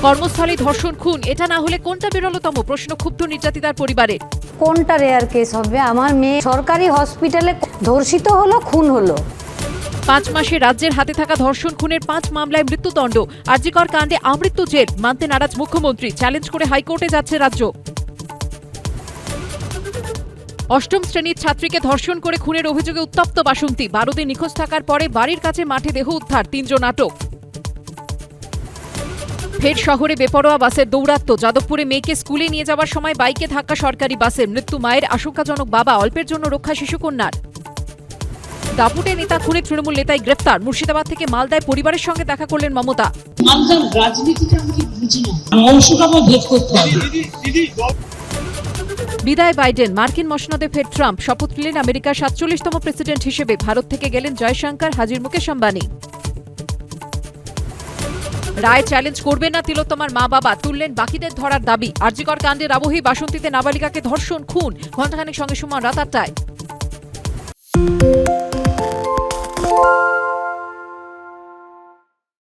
কর্মস্থলে ধর্ষণ খুন, এটা না হলে কোনটা বিরলতম? প্রশ্ন ক্ষুব্ধ নির্যাতিতার পরিবারের। কোনটা রেয়ার কেস হবে? আমার মেয়ে সরকারি হসপিটালে ধর্ষিত হলো, খুন হলো। 5 মাসে রাজ্যের হাতে থাকা ধর্ষণ খুনের 5 মামলায় মৃত্যুদণ্ড। আরজিকর কাণ্ডে আমৃত্যু জেল, মানতে নারাজ মুখ্যমন্ত্রী। চ্যালেঞ্জ করে হাইকোর্টে যাচ্ছে রাজ্য। অষ্টম শ্রেণীর ছাত্রীকে ধর্ষণ করে খুনের অভিযোগে উত্তপ্ত বাসন্তী। 12 দিন নিখোঁজ থাকার পরে বাড়ির কাছে মাঠে দেহ উদ্ধার, 3 জন আটক। ফের শহরে বেপরোয়া বাসের দৌরাত্ম্য। যাদবপুরে মেয়েকে স্কুলে নিয়ে যাওয়ার সময় বাইকে ধাক্কা সরকারি বাসের। মৃত্যু মায়ের, আশঙ্কাজনক বাবা, অল্পের জন্য রক্ষা শিশুকন্যার। দাপুটে নেতা খুনে তৃণমূল নেতাই গ্রেফতার। মুর্শিদাবাদ থেকে মালদায় পরিবারের সঙ্গে দেখা করলেন মমতা। মালদার রাজনীতিটা আমি ঠিক বুঝি না, অংশটাকে ভেদ করতে হবে। বিদায় বাইডেন, মার্কিন মসনদে ফের ট্রাম্প। শপথ নিলেন আমেরিকার 47তম প্রেসিডেন্ট হিসেবে। ভারত থেকে গেলেন জয়শঙ্কর, হাজির মুকেশ আম্বানি। রায় চ্যালেঞ্জ করবেন না তিলোত্তমার মা বাবা, তুললেন বাকিদের ধরার দাবি। আরজিকর কাণ্ডের আবহেই বাসন্তীতে নাবালিকাকে ধর্ষণ খুন। ঘণ্টাখানেক সঙ্গে সুমন, রাত 8টায়।